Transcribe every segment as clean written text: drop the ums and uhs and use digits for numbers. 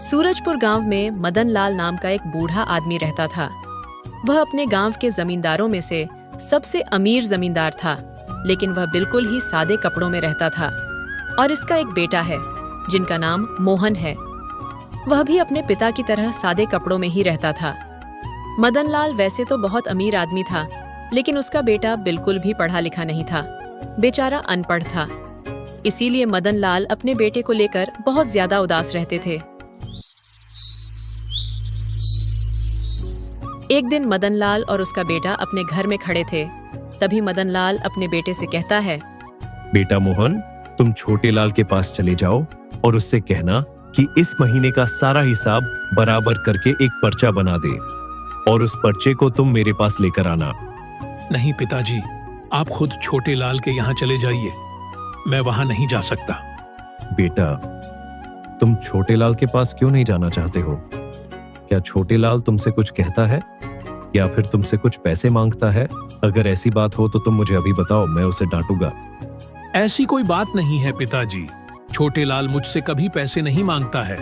सूरजपुर गांव में मदन लाल नाम का एक बूढ़ा आदमी रहता था। वह अपने गांव के जमींदारों में से सबसे अमीर जमींदार था, लेकिन वह बिल्कुल ही सादे कपड़ों में रहता था। और इसका एक बेटा है जिनका नाम मोहन है। वह भी अपने पिता की तरह सादे कपड़ों में ही रहता था। मदन लाल वैसे तो बहुत अमीर आदमी था, लेकिन उसका बेटा बिल्कुल भी पढ़ा लिखा नहीं था। बेचारा अनपढ़ था। इसीलिए मदन लाल अपने बेटे को लेकर बहुत ज्यादा उदास रहते थे। एक दिन मदन लाल और उसका बेटा अपने घर में खड़े थे। तभी मदन लाल अपने बेटे से कहता है, बेटा मोहन, तुम छोटे लाल के पास चले जाओ और उससे कहना कि इस महीने का सारा हिसाब बराबर करके एक पर्चा बना दे और उस पर्चे को तुम मेरे पास लेकर आना। नहीं पिताजी, आप खुद छोटे लाल के यहाँ चले जाइए, मैं वहां नहीं जा सकता। बेटा, तुम छोटे लाल के पास क्यों नहीं जाना चाहते हो? क्या छोटे लाल तुमसे कुछ कहता है या फिर तुमसे कुछ पैसे मांगता है? अगर ऐसी बात हो तो तुम मुझे अभी बताओ, मैं उसे डांटूंगा। ऐसी कोई बात नहीं है पिताजी। छोटे लाल मुझसे कभी पैसे नहीं मांगता है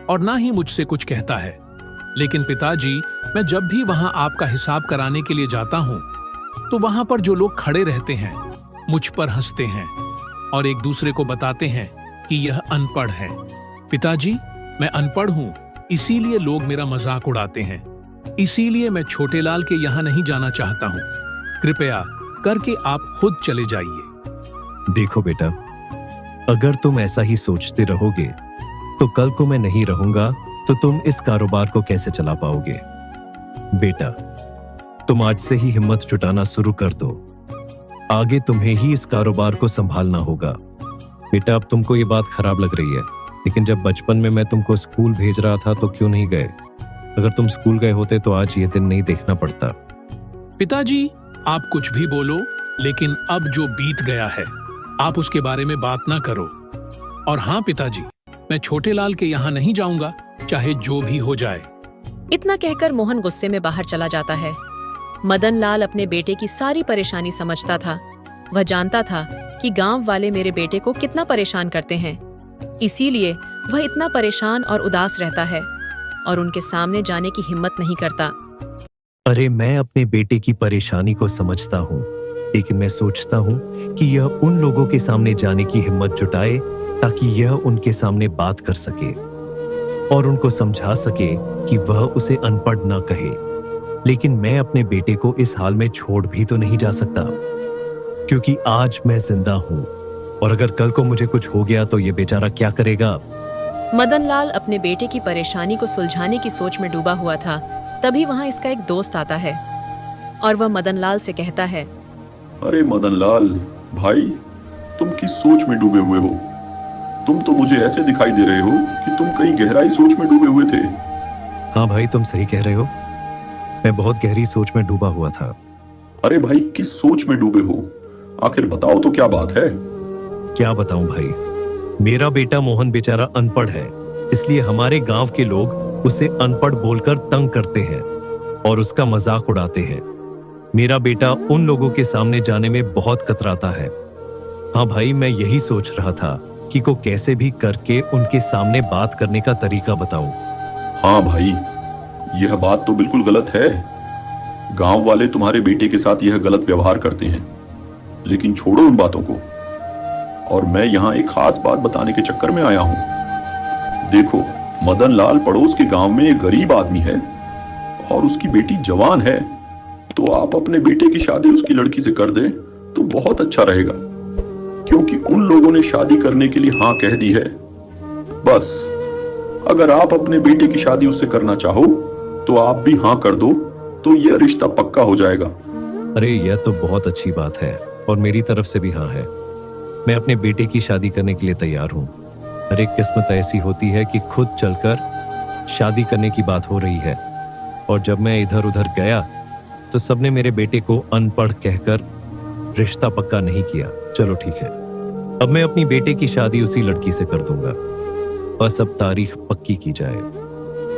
और ना ही मुझसे कुछ कहता है। लेकिन पिताजी, मैं जब भी वहां आपका हिसाब कराने के लिए जाता हूं, तो वहां पर जो लोग खड़े रहते हैं मुझ पर हंसते हैं और एक दूसरे को बताते हैं कि यह अनपढ़ है। पिताजी, मैं अनपढ़ हूं, इसीलिए लोग मेरा मजाक उड़ाते हैं। इसीलिए मैं छोटे लाल के यहाँ नहीं जाना चाहता हूँ। कृपया करके आप खुद चले जाइए। देखो बेटा, अगर तुम ऐसा ही सोचते रहोगे तो कल को मैं नहीं रहूंगा तो तुम इस कारोबार को कैसे चला पाओगे? बेटा, तुम आज से ही हिम्मत जुटाना शुरू कर दो। आगे तुम्हें ही इस कारोबार को संभालना होगा। बेटा, अब तुमको ये बात खराब लग रही है, लेकिन जब बचपन में मैं तुमको स्कूल भेज रहा था तो क्यों नहीं गए? अगर तुम स्कूल गए होते तो आज ये दिन नहीं देखना पड़ता। पिताजी, आप कुछ भी बोलो, लेकिन अब जो बीत गया है आप उसके बारे में बात ना करो। और हाँ पिताजी, मैं छोटे लाल के यहाँ नहीं जाऊंगा, चाहे जो भी हो जाए। इतना कहकर मोहन गुस्से में बाहर चला जाता है। मदन लाल अपने बेटे की सारी परेशानी समझता था। वह जानता था कि गांव वाले मेरे बेटे को कितना परेशान करते हैं, इसीलिए वह इतना परेशान और उदास रहता है और उनके सामने जाने की हिम्मत नहीं करता। अरे, मैं अपने बेटे की परेशानी को समझता हूँ, लेकिन मैं सोचता हूँ कि यह उन लोगों के सामने जाने की हिम्मत जुटाए ताकि यह उनके सामने बात कर सके और उनको समझा सके कि वह उसे अनपढ़ न कहे। लेकिन मैं अपने बेटे को इस हाल में छोड़ भी तो नहीं जा सकता, क्योंकि आज मैं जिंदा हूँ और अगर कल को मुझे कुछ हो गया तो ये बेचारा क्या करेगा? मदन लाल अपने बेटे की परेशानी को सुलझाने की सोच में डूबा हुआ था। तभी वहां इसका एक दोस्त आता है और वह मदन लाल से कहता है, अरे मदन लाल भाई, तुम किस सोच में डूबे हुए हो? तुम तो मुझे ऐसे दिखाई दे रहे हो कि तुम कहीं गहराई सोच में डूबे हुए थे। हाँ भाई, तुम सही कह रहे हो, मैं बहुत गहरी सोच में डूबा हुआ था। अरे भाई, किस सोच में डूबे हो? आखिर बताओ तो, क्या बात है? क्या बताऊं भाई, मेरा बेटा मोहन बेचारा अनपढ़ है, इसलिए हमारे गांव के लोग उसे अनपढ़ बोलकर तंग करते हैं और उसका मजाक उड़ाते हैं। मेरा बेटा उन लोगों के सामने जाने में बहुत कतराता है। हाँ भाई, मैं यही सोच रहा था कि को कैसे भी करके उनके सामने बात करने का तरीका बताऊं। हाँ भाई, यह बात तो बिल्कुल गलत है। गांव वाले तुम्हारे बेटे के साथ यह गलत व्यवहार करते हैं, लेकिन छोड़ो उन बातों को। और मैं यहाँ एक खास बात बताने के चक्कर में आया हूँ। देखो, मदन लाल पड़ोस के गांव में एक गरीब आदमी है और उसकी बेटी जवान है, तो आप अपने बेटे की शादी उसकी लड़की से कर दें तो बहुत अच्छा रहेगा, क्योंकि उन लोगों ने शादी करने के लिए हाँ कह दी है। बस अगर आप अपने बेटे की शादी उससे करना चाहो तो आप भी हाँ कर दो, तो यह रिश्ता पक्का हो जाएगा। अरे, यह तो बहुत अच्छी बात है और मेरी तरफ से भी हाँ है। मैं अपने बेटे की शादी करने के लिए तैयार हूँ। हर एक किस्मत ऐसी होती है कि खुद चलकर शादी करने की बात हो रही है, और जब मैं इधर उधर गया तो सबने मेरे बेटे को अनपढ़ कहकर रिश्ता पक्का नहीं किया। चलो ठीक है, अब मैं अपनी बेटे की शादी उसी लड़की से कर दूंगा, बस अब तारीख पक्की की जाए।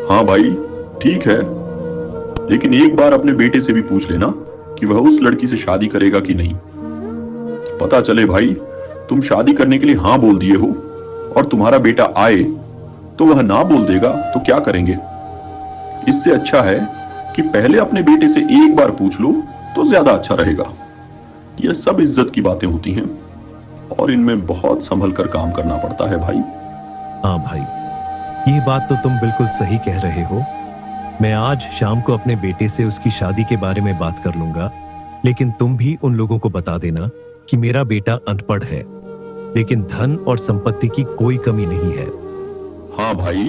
हाँ भाई, ठीक है, लेकिन एक बार अपने बेटे से भी पूछ लेना कि वह उस लड़की से शादी करेगा कि नहीं। पता चले भाई, तुम शादी करने के लिए हाँ बोल दिए हो और तुम्हारा बेटा आए तो वह ना बोल देगा तो क्या करेंगे? इससे अच्छा है कि पहले अपने बेटे से एक बार पूछ लो तो ज्यादा अच्छा रहेगा। यह सब इज्जत की बातें होती हैं और इनमें बहुत संभल कर काम करना पड़ता है भाई। हाँ भाई, ये बात तो तुम बिल्कुल सही कह रहे हो। मैं आज शाम को अपने बेटे से उसकी शादी के बारे में बात कर लूंगा, लेकिन तुम भी उन लोगों को बता देना कि मेरा बेटा अनपढ़ है, लेकिन धन और संपत्ति की कोई कमी नहीं है। हाँ भाई,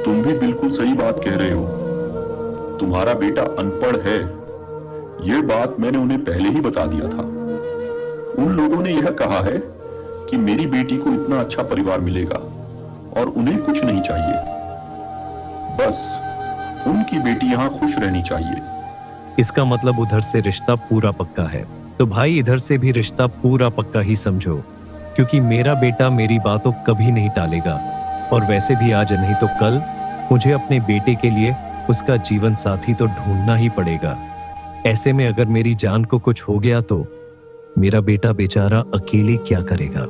तुम भी बिल्कुल सही बात कह रहे हो। तुम्हारा बेटा अनपढ़ है, यह बात मैंने उन्हें पहले ही बता दिया था। उन लोगों ने यह कहा है कि मेरी बेटी को इतना अच्छा परिवार मिलेगा और उन्हें कुछ नहीं चाहिए, बस उनकी बेटी यहां खुश रहनी चाहिए। इसका मतलब उधर से रिश्ता पूरा पक्का है। तो भाई इधर से भी रिश्ता पूरा पक्का ही समझो, क्योंकि मेरा बेटा मेरी बातों कभी नहीं टालेगा। और वैसे भी आज नहीं तो कल मुझे अपने बेटे के लिए उसका जीवन साथी तो ढूंढना ही पड़ेगा। ऐसे में अगर मेरी जान को कुछ हो गया तो मेरा बेटा बेचारा अकेले क्या करेगा?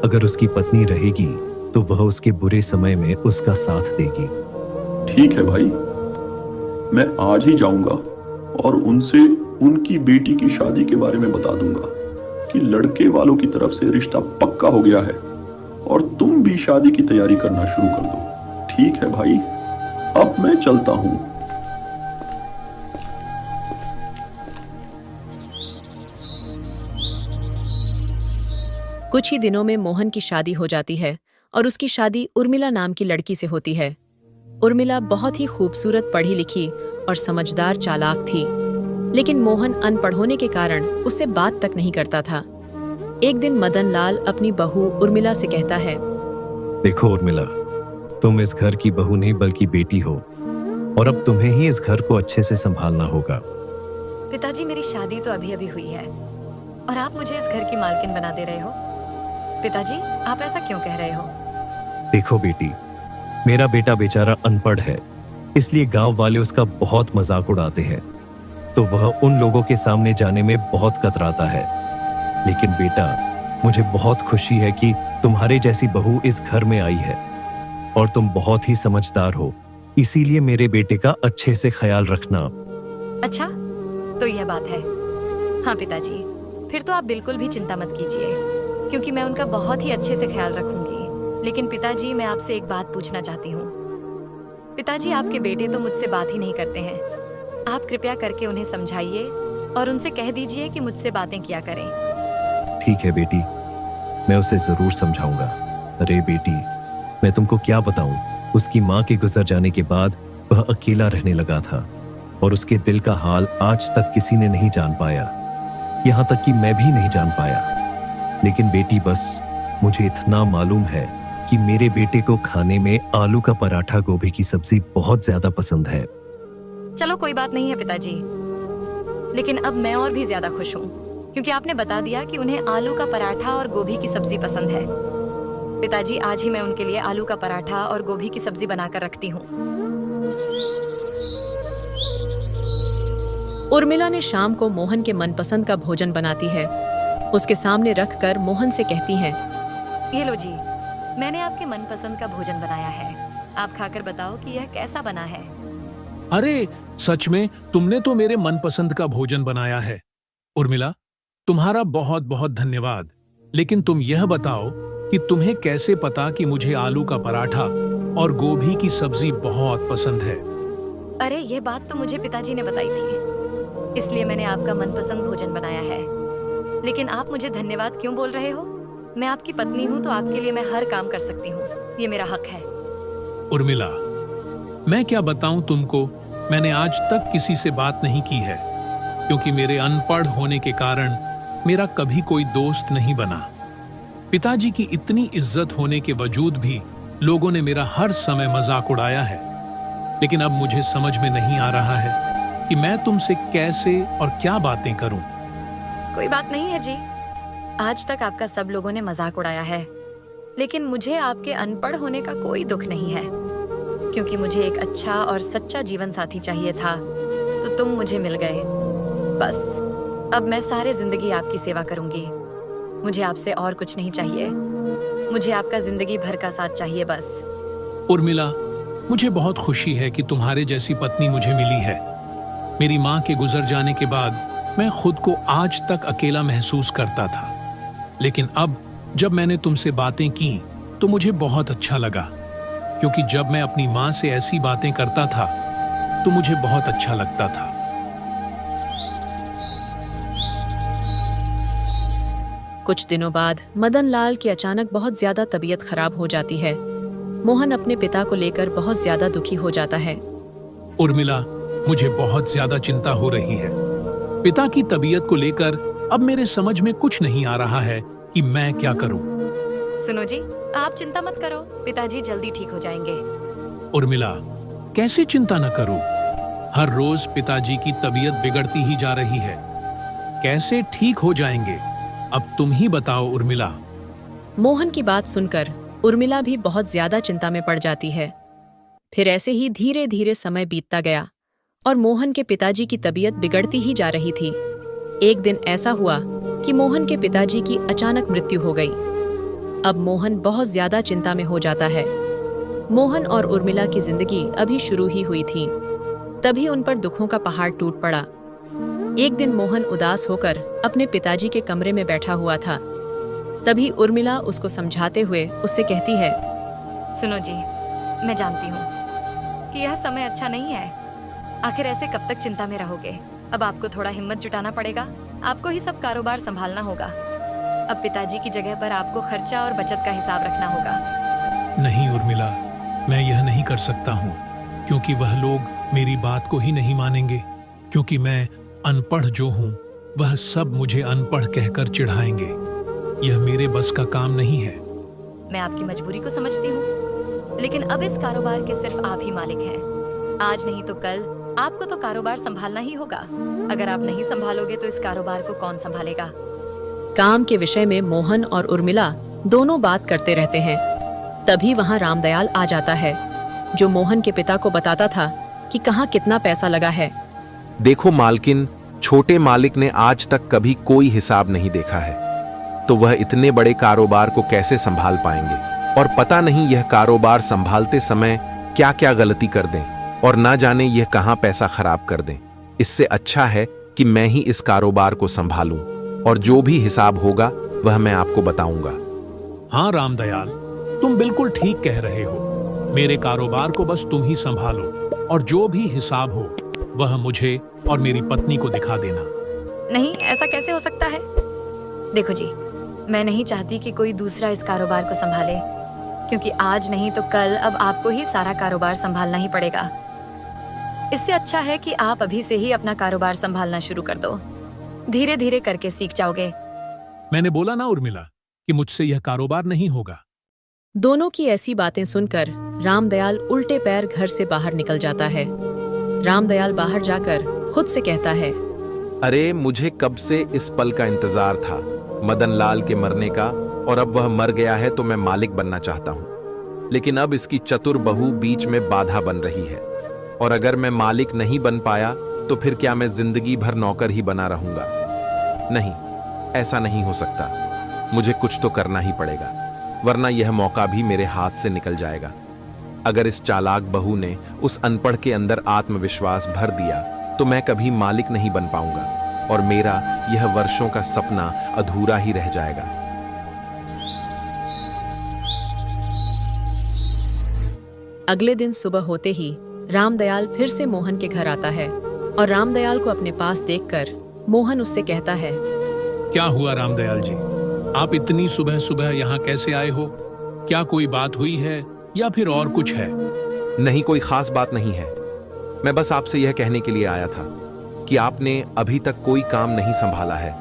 अगर उसकी पत्नी रहेगी तो वह उसके बुरे समय में उसका साथ देगी। ठीक है भाई, मैं आज ही जाऊंगा और उनसे उनकी बेटी की शादी के बारे में बता दूंगा कि लड़के वालों की तरफ से रिश्ता पक्का हो गया है और तुम भी शादी की तैयारी करना शुरू कर दो। ठीक है भाई, अब मैं चलता हूं। कुछ ही दिनों में मोहन की शादी हो जाती है और उसकी शादी उर्मिला नाम की लड़की से होती है। उर्मिला बहुत ही खूबसूरत, पढ़ी लिखी और समझदार चालाक थी, लेकिन मोहन अनपढ़ होने के कारण उससे बात तक नहीं करता था। एक दिन मदन लाल अपनी बहू उर्मिला से कहता है, देखो उर्मिला, तुम इस घर की बहू नहीं बल्कि बेटी हो और अब तुम्हें ही इस घर को अच्छे से संभालना होगा। पिताजी, मेरी शादी तो अभी अभी हुई है और आप मुझे इस घर की मालकिन बना दे रहे हो। पिताजी, आप ऐसा क्यों कह रहे हो? देखो बेटी, मेरा बेटा बेचारा अनपढ़ है, इसलिए गांव वाले उसका बहुत मजाक उड़ाते हैं, तो वह उन लोगों के सामने जाने में बहुत कतराता है। लेकिन बेटा, मुझे बहुत खुशी है कि तुम्हारे जैसी बहू इस घर में आई है और तुम बहुत ही समझदार हो, इसीलिए मेरे बेटे का अच्छे से ख्याल रखना। अच्छा, तो यह बात है। हाँ पिताजी, फिर तो आप बिल्कुल भी चिंता मत कीजिए, क्योंकि मैं उनका बहुत ही अच्छे से ख्याल रखूंगी। लेकिन पिताजी, मैं आपसे एक बात पूछना चाहती हूँ। पिताजी, आपके बेटे तो मुझसे बात ही नहीं करते हैं। आप कृपया करके उन्हें समझाइए और उनसे कह दीजिए कि मुझसे बातें किया करें। ठीक है बेटी, मैं उसे जरूर समझाऊंगा। अरे बेटी, मैं तुमको क्या बताऊं, उसकी माँ के गुजर जाने के बाद वह अकेला रहने लगा था और उसके दिल का हाल आज तक किसी ने नहीं जान पाया, यहाँ तक कि मैं भी नहीं जान पाया। लेकिन बेटी, बस मुझे इतना मालूम है कि मेरे बेटे को खाने में आलू का पराठा, गोभी की सब्जी बहुत ज्यादा पसंद है। चलो कोई बात नहीं है पिताजी, लेकिन अब मैं और भी ज्यादा खुश हूँ, क्योंकि आपने बता दिया कि उन्हें आलू का पराठा और गोभी की सब्जी पसंद है। पिताजी, आज ही मैं उनके लिए आलू का पराठा और गोभी की सब्जी बनाकर रखती हूँ। उर्मिला ने शाम को मोहन के मनपसंद का भोजन बनाती है। उसके सामने रखकर मोहन से कहती हैं, ये लो जी, मैंने आपके मनपसंद का भोजन बनाया है। आप खाकर बताओ कि यह कैसा बना है। अरे सच में तुमने तो मेरे मनपसंद का भोजन बनाया है। उर्मिला, तुम्हारा बहुत बहुत धन्यवाद। लेकिन तुम यह बताओ कि तुम्हें कैसे पता कि मुझे आलू का पराठा और गोभी की सब्जी बहुत पसंद है? अरे ये बात तो मुझे पिताजी ने बताई थी, इसलिए मैंने आपका मनपसंद भोजन बनाया है। लेकिन आप मुझे धन्यवाद क्यों बोल रहे हो? मैं आपकी पत्नी हूँ, तो आपके लिए मैं हर काम कर सकती हूँ, ये मेरा हक है। उर्मिला, मैं क्या बताऊं तुमको, मैंने आज तक किसी से बात नहीं की है, क्योंकि मेरे अनपढ़ होने के कारण मेरा कभी कोई दोस्त नहीं बना। पिताजी की इतनी इज्जत होने के वजूद भी लोगों ने मेरा हर समय मजाक उड़ाया है। लेकिन अब मुझे समझ में नहीं आ रहा है कि मैं तुमसे कैसे और क्या बातें करूं। कोई बात नहीं है जी, आज तक आपका सब लोगों ने मजाक उड़ाया है, लेकिन मुझे आपके अनपढ़ होने का कोई दुख नहीं है, क्योंकि मुझे एक अच्छा और सच्चा जीवन साथी चाहिए था, तो तुम मुझे मिल गए। बस अब मैं सारी जिंदगी आपकी सेवा करूंगी। मुझे आपसे और कुछ नहीं चाहिए। मुझे आपका जिंदगी भर का साथ चाहिए बस। उर्मिला, मुझे बहुत खुशी है कि तुम्हारे जैसी पत्नी मुझे मिली है। मेरी माँ के गुजर जाने के बाद मैं खुद को आज तक अकेला महसूस करता था, लेकिन अब जब मैंने तुमसे बातें की तो मुझे बहुत अच्छा लगा, क्योंकि जब मैं अपनी माँ से ऐसी बातें करता था तो मुझे बहुत अच्छा लगता था। कुछ दिनों बाद मदन लाल की अचानक बहुत ज्यादा तबीयत खराब हो जाती है। मोहन अपने पिता को लेकर बहुत ज्यादा दुखी हो जाता है। उर्मिला, मुझे बहुत ज्यादा चिंता हो रही है। पिता की तबीयत को लेकर अब मेरे समझ में कुछ नहीं आ रहा है कि मैं क्या करूं। सुनो जी, आप चिंता मत करो, पिताजी जल्दी ठीक हो जाएंगे। उर्मिला, कैसे चिंता न करूं? हर रोज पिताजी की तबीयत बिगड़ती ही जा रही है। कैसे ठीक हो जाएंगे? अब तुम ही बताओ उर्मिला। मोहन की बात सुनकर उर्मिला भी बहुत ज्यादा चिंता में पड़ जाती है। फिर ऐसे ही धीरे धीरे समय बीतता गया और मोहन के पिताजी की तबीयत बिगड़ती ही जा रही थी। एक दिन ऐसा हुआ कि मोहन के पिताजी की अचानक मृत्यु हो गई। अब मोहन बहुत ज्यादा चिंता में हो जाता है। मोहन और उर्मिला की जिंदगी अभी शुरू ही हुई थी, तभी उन पर दुखों का पहाड़ टूट पड़ा। एक दिन मोहन उदास होकर अपने पिताजी के कमरे में बैठा हुआ था। तभी उर्मिला उसको समझाते हुए उससे कहती है, सुनो जी, मैं जानती हूँ कि यह समय अच्छा नहीं है। आखिर ऐसे कब तक चिंता में रहोगे? अब आपको थोड़ा हिम्मत जुटाना पड़ेगा। आपको ही सब कारोबार संभालना होगा। अब पिताजी की जगह पर आपको खर्चा और बचत का हिसाब रखना होगा। नहीं उर्मिला, मैं यह नहीं कर सकता हूँ, क्योंकि वह लोग मेरी बात को ही नहीं मानेंगे। क्योंकि मैं अनपढ़ जो हूँ, वह सब मुझे अनपढ़ कहकर चिढ़ाएंगे। यह मेरे बस का काम नहीं है। मैं आपकी मजबूरी को समझती हूँ, लेकिन अब इस कारोबार के सिर्फ आप ही मालिक हैं। आज नहीं तो कल आपको तो कारोबार संभालना ही होगा। अगर आप नहीं संभालोगे तो इस कारोबार को कौन संभालेगा? काम के विषय में मोहन और उर्मिला दोनों बात करते रहते हैं। तभी वहां रामदयाल आ जाता है, जो मोहन के पिता को बताता था कि कहाँ कितना पैसा लगा है। देखो मालकिन, छोटे मालिक ने आज तक कभी कोई हिसाब नहीं देखा है, तो वह इतने बड़े कारोबार को कैसे संभाल पाएंगे? और पता नहीं यह कारोबार संभालते समय क्या क्या गलती कर दें और ना जाने यह कहां पैसा खराब कर दें। इससे अच्छा है कि मैं ही इस कारोबार को संभालूं और जो भी हिसाब होगा वह मैं आपको बताऊंगा। हाँ रामदयाल, तुम बिल्कुल ठीक कह रहे हो। मेरे कारोबार को बस तुम ही संभालो और जो भी हिसाब हो वह मुझे और मेरी पत्नी को दिखा देना। नहीं, ऐसा कैसे हो सकता है? देखो जी, मैं नहीं चाहती कि कोई दूसरा इस कारोबार को संभाले, क्योंकि आज नहीं तो कल अब आपको ही सारा कारोबार संभालना ही पड़ेगा। इससे अच्छा है कि आप अभी से ही अपना कारोबार संभालना शुरू कर दो। धीरे धीरे करके सीख जाओगे। मैंने बोला ना उर्मिला कि मुझसे यह कारोबार नहीं होगा। दोनों की ऐसी बातें सुनकर रामदयाल उल्टे पैर घर से बाहर निकल जाता है। रामदयाल बाहर जाकर खुद से कहता है, अरे मुझे कब से इस पल का इंतजार था, मदन लाल के मरने का, और अब वह मर गया है तो मैं मालिक बनना चाहता हूँ। लेकिन अब इसकी चतुर बहू बीच में बाधा बन रही है, और अगर मैं मालिक नहीं बन पाया तो फिर क्या मैं जिंदगी भर नौकर ही बना रहूंगा? नहीं, ऐसा नहीं हो सकता। मुझे कुछ तो करना ही पड़ेगा, वरना यह मौका भी मेरे हाथ से निकल जाएगा। अगर इस चालाक बहू ने उस अनपढ़ के अंदर आत्मविश्वास भर दिया तो मैं कभी मालिक नहीं बन पाऊंगा और मेरा यह वर्षों का सपना अधूरा ही रह जाएगा। अगले दिन सुबह होते ही रामदयाल फिर से मोहन के घर आता है और रामदयाल को अपने पास देखकर मोहन उससे कहता है, क्या हुआ रामदयाल जी, आप इतनी सुबह सुबह यहाँ कैसे आए हो? क्या कोई बात हुई है या फिर और कुछ है? नहीं, कोई खास बात नहीं है। मैं बस आपसे यह कहने के लिए आया था कि आपने अभी तक कोई काम नहीं संभाला है,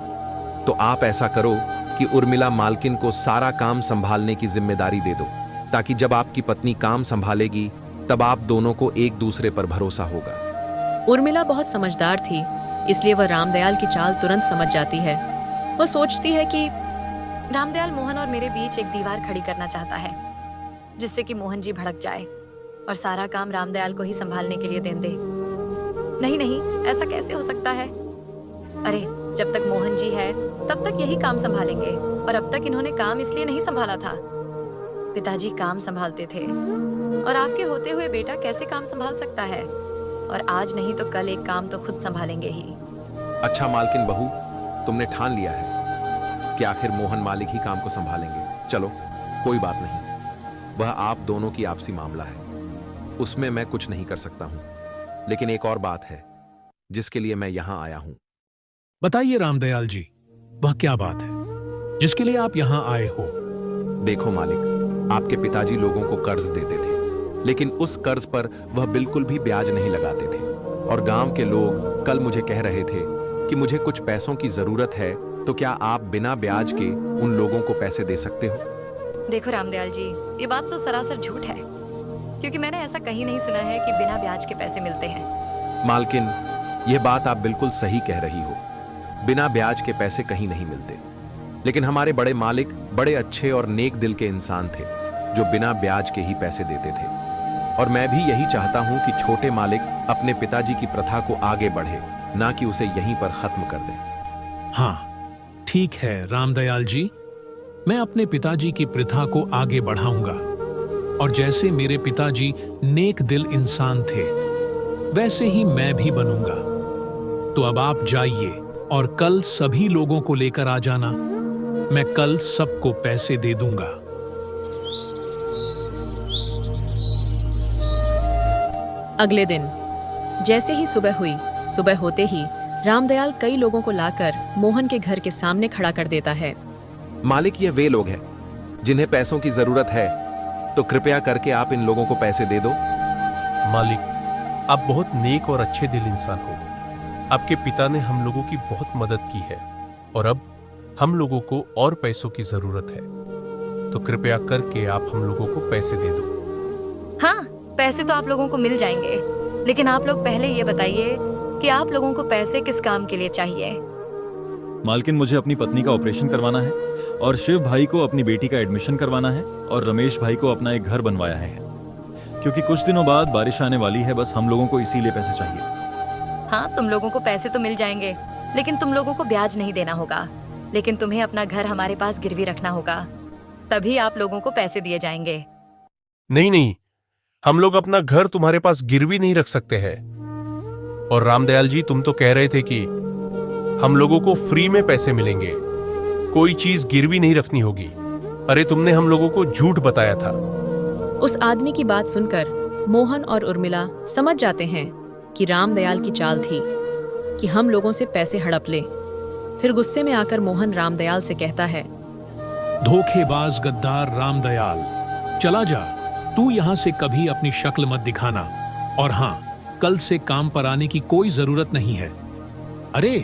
तो आप ऐसा करो कि उर्मिला मालकिन को सारा काम संभालने की जिम्मेदारी दे दो, ताकि जब आपकी पत्नी काम संभालेगी तब आप दोनों को एक दूसरे पर भरोसा होगा। उर्मिला बहुत समझदार थी, इसलिए वह रामदयाल की चाल तुरंत समझ जाती है। वह सोचती है कि रामदयाल मोहन और मेरे बीच एक दीवार खड़ी करना चाहता है, जिससे कि मोहन जी भड़क जाए और सारा काम रामदयाल को ही संभालने के लिए दे दे। नहीं नहीं, ऐसा कैसे हो सकता है? अरे, जब तक मोहन जी है तब तक यही काम संभालेंगे, और अब तक इन्होंने काम इसलिए नहीं संभाला था पिताजी काम संभालते थे, और आपके होते हुए बेटा कैसे काम संभाल सकता है? और आज नहीं तो कल एक काम तो खुद संभालेंगे ही। अच्छा मालकिन बहू, तुमने ठान लिया है कि आखिर मोहन मालिक ही काम को संभालेंगे। चलो कोई बात नहीं, वह आप दोनों की आपसी मामला है, उसमें मैं कुछ नहीं कर सकता हूं। लेकिन एक और बात है जिसके लिए मैं यहां आया हूं। बताइए रामदयाल जी, वह क्या बात है जिसके लिए आप यहाँ आए हो? देखो मालिक, आपके पिताजी लोगों को कर्ज देते थे, लेकिन उस कर्ज पर वह बिल्कुल भी ब्याज नहीं लगाते थे। और गांव के लोग कल मुझे कह रहे थे कि मुझे कुछ पैसों की जरूरत है, तो क्या आप बिना ब्याज के उन लोगों को पैसे दे सकते हो? देखो रामदयाल जी, ये बात तो सरासर झूठ है, क्योंकि मैंने ऐसा कहीं नहीं सुना है कि बिना ब्याज के पैसे मिलते हैं। मालकिन, यह बात आप बिल्कुल सही कह रही हो, बिना ब्याज के पैसे कहीं नहीं मिलते। लेकिन हमारे बड़े मालिक बड़े अच्छे और नेक दिल के इंसान थे, जो बिना ब्याज के ही पैसे देते थे। और मैं भी यही चाहता हूं कि छोटे मालिक अपने पिताजी की प्रथा को आगे बढ़े, ना कि उसे यहीं पर खत्म कर दे। हाँ, ठीक है रामदयाल जी, मैं अपने पिताजी की प्रथा को आगे बढ़ाऊंगा। और जैसे मेरे पिताजी नेक दिल इंसान थे, वैसे ही मैं भी बनूंगा। तो अब आप जाइए और कल सभी लोगों को लेकर आ जाना। मैं कल सबको पैसे दे दूंगा। अगले दिन जैसे ही सुबह हुई, सुबह होते ही रामदयाल कई लोगों को लाकर मोहन के घर के सामने खड़ा कर देता है। मालिक, ये वे लोग हैं जिन्हें पैसों की जरूरत है, तो कृपया करके आप इन लोगों को पैसे दे दो। मालिक, आप बहुत नेक और अच्छे दिल इंसान हो। आपके पिता ने हम लोगों की बहुत मदद की है, और अब हम लोगों को और पैसों की जरूरत है, तो कृपया करके आप हम लोगों को पैसे दे दो। हाँ, पैसे तो आप लोगों को मिल जाएंगे, लेकिन आप लोग पहले ये बताइए कि आप लोगों को पैसे किस काम के लिए चाहिए? मालकिन, मुझे अपनी पत्नी का ऑपरेशन करवाना है, और शिव भाई को अपनी बेटी का एडमिशन करवाना है, और रमेश भाई को अपना एक घर बनवाया है, क्योंकि कुछ दिनों बाद बारिश आने वाली है। बस हम लोगों को इसीलिए पैसे चाहिए। हाँ, तुम लोगों को पैसे तो मिल जाएंगे, लेकिन तुम लोगों को ब्याज नहीं देना होगा। लेकिन तुम्हें अपना घर हमारे पास गिरवी रखना होगा, तभी आप लोगों को पैसे दिए जाएंगे। नहीं नहीं, हम लोग अपना घर तुम्हारे पास गिरवी नहीं रख सकते हैं। और रामदयाल जी, तुम तो कह रहे थे कि हम लोगों को फ्री में पैसे मिलेंगे, कोई चीज गिरवी नहीं रखनी होगी। अरे तुमने हम लोगों को झूठ बताया था। उस आदमी की बात सुनकर मोहन और उर्मिला समझ जाते हैं कि रामदयाल की चाल थी कि हम लोगों से पैसे हड़प ले। फिर गुस्से में आकर मोहन रामदयाल से कहता है, धोखेबाज गद्दार रामदयाल, चला जा, तू यहां से कभी अपनी शक्ल मत दिखाना। और हाँ, कल से काम पर आने की कोई जरूरत नहीं है। अरे,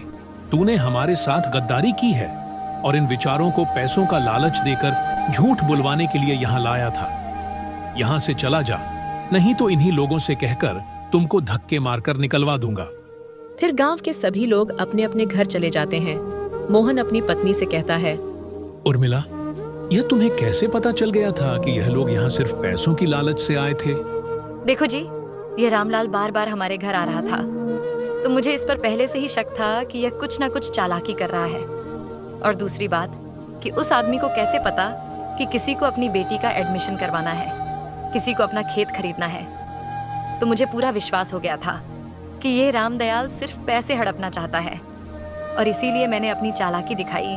तूने हमारे साथ गद्दारी की है और इन विचारों को पैसों का लालच देकर झूठ बुलवाने के लिए यहां लाया था। यहां से चला जा, नहीं तो इन्हीं लोगों से कहकर तुमको धक्के मारकर निकलवा दूंगा। फिर गांव के सभी लोग अपने अपने घर चले जाते हैं। मोहन अपनी पत्नी से कहता है, उर्मिला, यह तुम्हें कैसे पता चल गया था कि यह लोग यहाँ सिर्फ पैसों की लालच से आए थे? देखो जी, ये रामलाल बार बार हमारे घर आ रहा था, तो मुझे इस पर पहले से ही शक था कि यह कुछ ना कुछ चालाकी कर रहा है। और दूसरी बात कि उस आदमी को कैसे पता कि किसी को अपनी बेटी का एडमिशन करवाना है, किसी को अपना खेत खरीदना है। तो मुझे पूरा विश्वास हो गया था कि ये रामदयाल सिर्फ पैसे हड़पना चाहता है, और इसीलिए मैंने अपनी चालाकी दिखाई।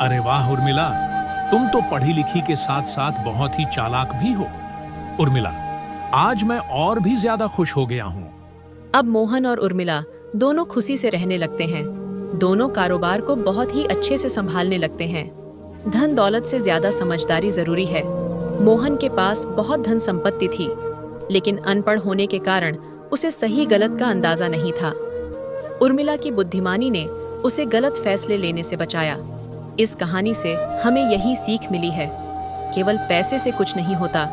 अरे वाह उर्मिला, तुम तो पढ़ी लिखी के साथ साथ बहुत ही चालाक भी हो। उर्मिला, आज मैं और भी ज्यादा खुश हो गया हूँ। अब मोहन और उर्मिला दोनों खुशी से रहने लगते हैं। दोनों कारोबार को बहुत ही अच्छे से संभालने लगते हैं। धन दौलत से ज्यादा समझदारी जरूरी है। मोहन के पास बहुत धन संपत्ति थी, लेकिन अनपढ़ होने के कारण उसे सही गलत का अंदाजा नहीं था। उर्मिला की बुद्धिमानी ने उसे गलत फैसले लेने से बचाया। इस कहानी से हमें यही सीख मिली है, केवल पैसे से कुछ नहीं होता,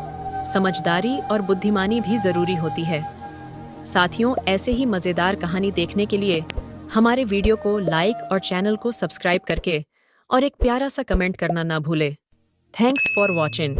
समझदारी और बुद्धिमानी भी जरूरी होती है। साथियों, ऐसे ही मजेदार कहानी देखने के लिए हमारे वीडियो को लाइक और चैनल को सब्सक्राइब करके और एक प्यारा सा कमेंट करना ना भूले। Thanks for watching.